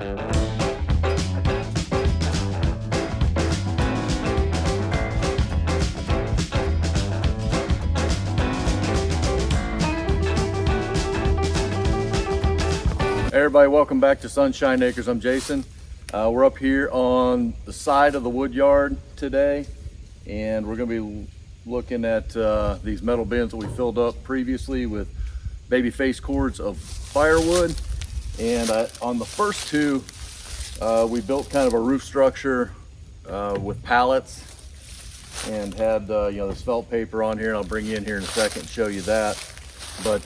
Hey everybody, welcome back to Sunshine Acres. I'm Jason. We're up here on the side of the wood yard today, and we're going to be looking at these metal bins that we filled up previously with baby face cords of firewood. And on the first two, we built kind of a roof structure with pallets and had this felt paper on here, and I'll bring you in here in a second and show you that. But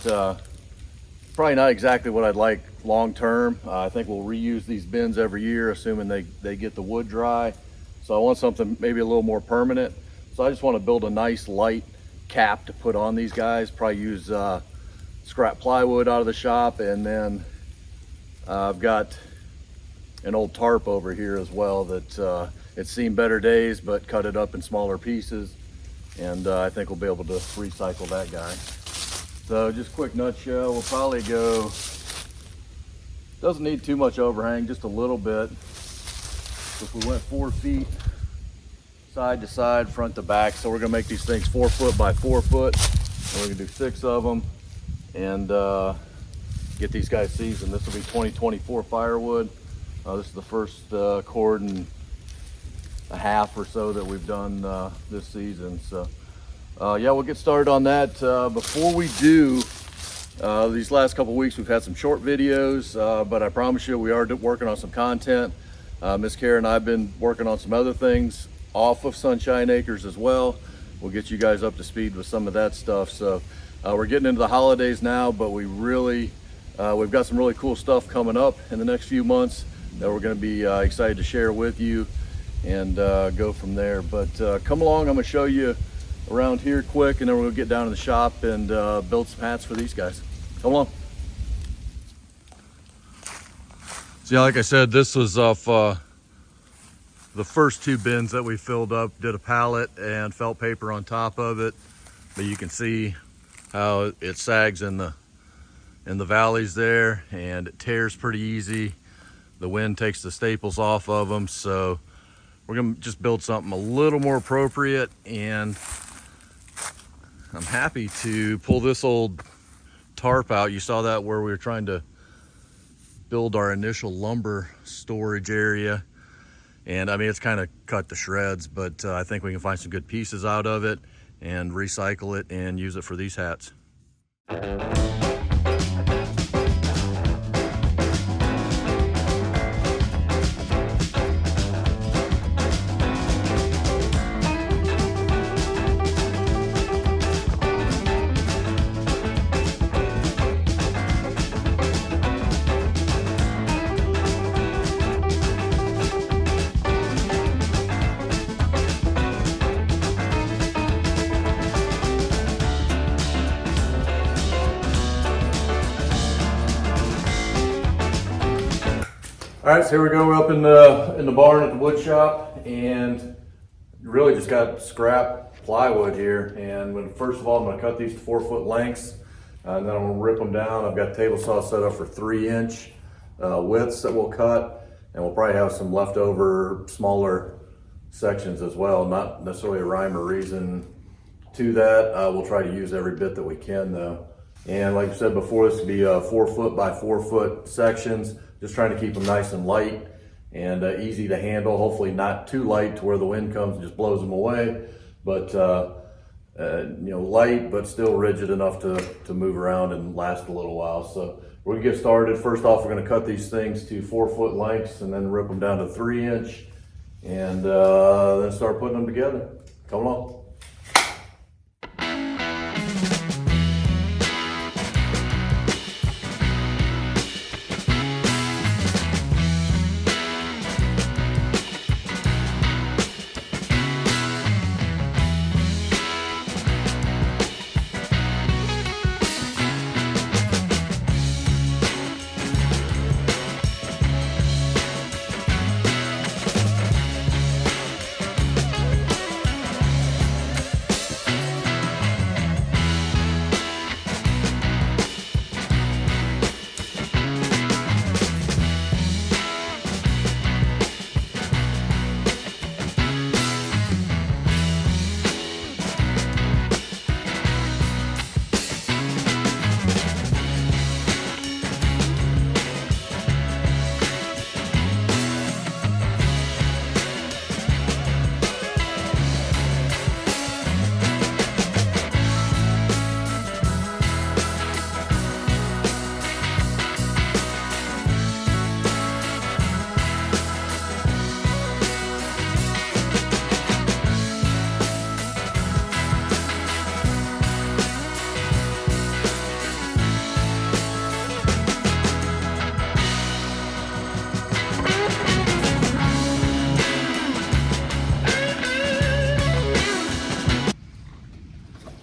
probably not exactly what I'd like long term. I think we'll reuse these bins every year, assuming they get the wood dry. So I want something maybe a little more permanent. So I just want to build a nice light cap to put on these guys. Probably use scrap plywood out of the shop, and then I've got an old tarp over here as well that it's seen better days, but cut it up in smaller pieces, and I think we'll be able to recycle that guy. So just quick nutshell, we'll probably go, doesn't need too much overhang, just a little bit. If we went 4 feet side to side, front to back, so we're gonna make these things 4 foot by 4 foot, and we're gonna do 6 of them and get these guys seasoned. This will be 2024 firewood. This is the first cord and a half or so that we've done this season. So yeah, we'll get started on that. Before we do, these last couple weeks we've had some short videos, but I promise you we are working on some content. Miss Kara and I have been working on some other things off of Sunshine Acres as well. We'll get you guys up to speed with some of that stuff. So we're getting into the holidays now, but we've got some really cool stuff coming up in the next few months that we're going to be excited to share with you and go from there. But come along, I'm going to show you around here quick, and then we're going to get down to the shop and build some hats for these guys. Come along. So yeah, like I said, this was off the first 2 bins that we filled up. Did a pallet and felt paper on top of it, but you can see how it sags in the valleys there, and it tears pretty easy. The wind takes the staples off of them, so we're gonna just build something a little more appropriate. And I'm happy to pull this old tarp out. You saw that where we were trying to build our initial lumber storage area, and I mean, it's kind of cut to shreds, but I think we can find some good pieces out of it and recycle it and use it for these hats. All right, so here we go. We're up in the barn at the wood shop, and really just got scrap plywood here. And first of all, I'm going to cut these to 4 foot lengths, and then I'm going to rip them down. I've got table saw set up for 3-inch widths that we'll cut, and we'll probably have some leftover smaller sections as well. Not necessarily a rhyme or reason to that. We'll try to use every bit that we can though. And like I said before, this will be 4 foot by 4 foot sections. Just trying to keep them nice and light and easy to handle. Hopefully not too light to where the wind comes and just blows them away, but light but still rigid enough to move around and last a little while. So we're gonna get started. First off, we're gonna cut these things to 4 foot lengths and then rip them down to 3-inch, and then start putting them together. Come along.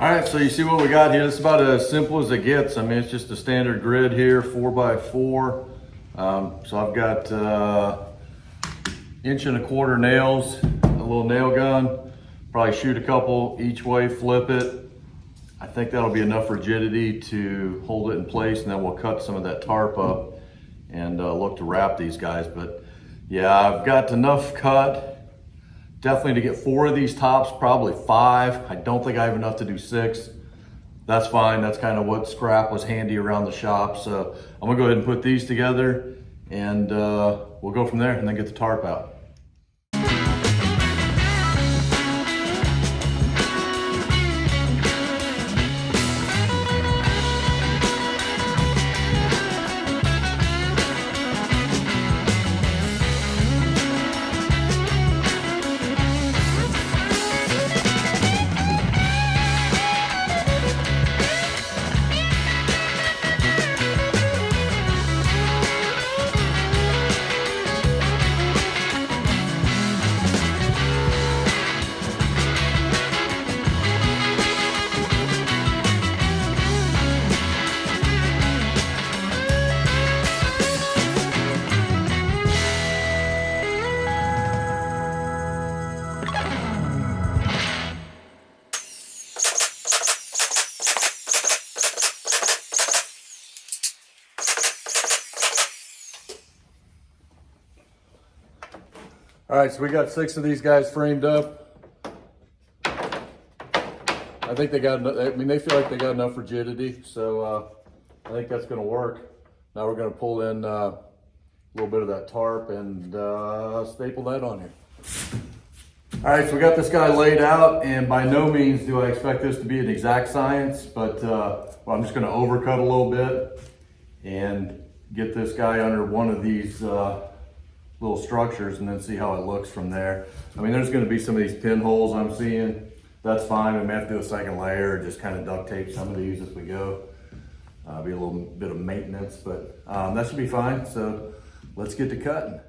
All right, so you see what we got here. This is about as simple as it gets. I mean, it's just a standard grid here, 4x4. So I've got 1.25" nails, a little nail gun, probably shoot a couple each way, flip it. I think that'll be enough rigidity to hold it in place, and then we'll cut some of that tarp up and look to wrap these guys. But yeah, I've got enough cut, definitely to get 4 of these tops, probably 5. I don't think I have enough to do 6. That's fine, that's kind of what scrap was handy around the shop. So I'm gonna go ahead and put these together, and we'll go from there and then get the tarp out. All right, so we got 6 of these guys framed up. I think they got, they feel like they got enough rigidity, so I think that's gonna work. Now we're gonna pull in a little bit of that tarp and staple that on here. All right, so we got this guy laid out, and by no means do I expect this to be an exact science, but well, I'm just gonna overcut a little bit and get this guy under one of these little structures and then see how it looks from there. I mean, there's going to be some of these pinholes I'm seeing. That's fine. We may have to do a second layer, just kind of duct tape some of these as we go. Be a little bit of maintenance, but that should be fine. So let's get to cutting.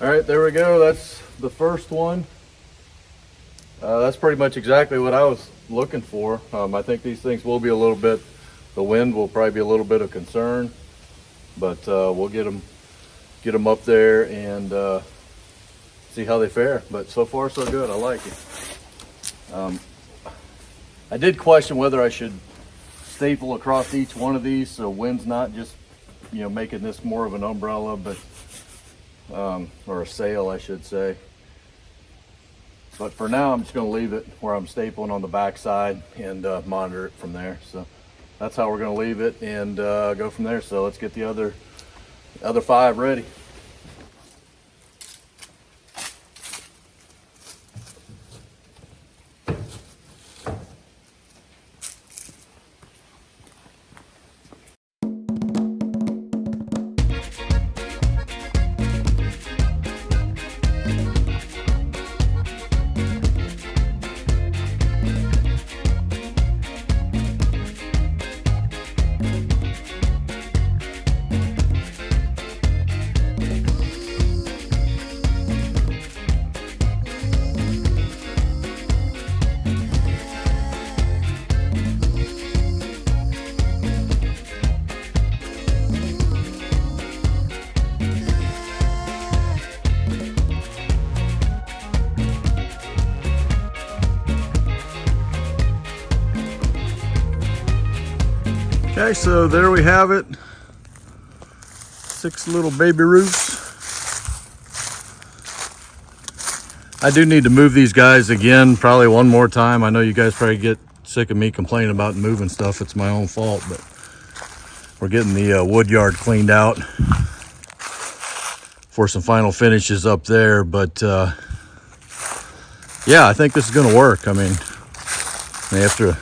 All right, there we go. That's the first one. That's pretty much exactly what I was looking for. I think these things will be a little bit, the wind will probably be a little bit of concern, but we'll get them up there and see how they fare. But so far so good, I like it. I did question whether I should staple across each one of these so wind's not just, you know, making this more of an umbrella, but or a sail, I should say. But for now, I'm just going to leave it where I'm stapling on the back side and monitor it from there. So that's how we're going to leave it and go from there. So let's get the other 5 ready. Okay, so there we have it. 6 little baby roofs. I do need to move these guys again, probably one more time. I know you guys probably get sick of me complaining about moving stuff. It's my own fault, but we're getting the wood yard cleaned out for some final finishes up there. But yeah, I think this is gonna work. I mean, they have to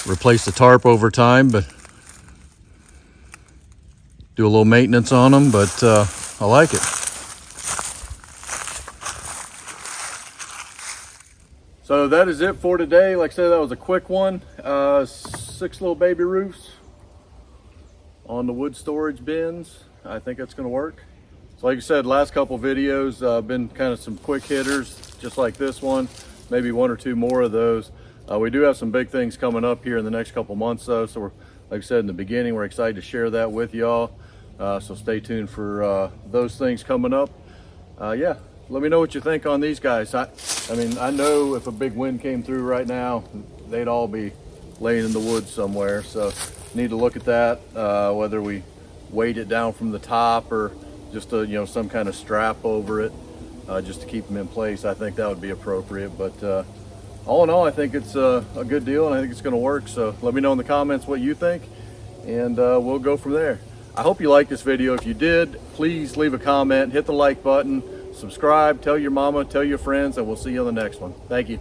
replace the tarp over time, but do a little maintenance on them, but I like it. So that is it for today. Like I said, that was a quick one. 6 little baby roofs on the wood storage bins. I think that's gonna work. So like I said, last couple videos been kind of some quick hitters, just like this one, maybe 1 or 2 more of those. We do have some big things coming up here in the next couple months though. So we're, like I said in the beginning, we're excited to share that with y'all. So stay tuned for those things coming up. Yeah. Let me know what you think on these guys. I mean, I know if a big wind came through right now, they'd all be laying in the woods somewhere. So need to look at that, whether we weight it down from the top or just you know, some kind of strap over it, just to keep them in place. I think that would be appropriate. But all in all, I think it's a good deal, and I think it's going to work. So let me know in the comments what you think, and we'll go from there. I hope you liked this video. If you did, please leave a comment, hit the like button, subscribe, tell your mama, tell your friends, and we'll see you on the next one. Thank you.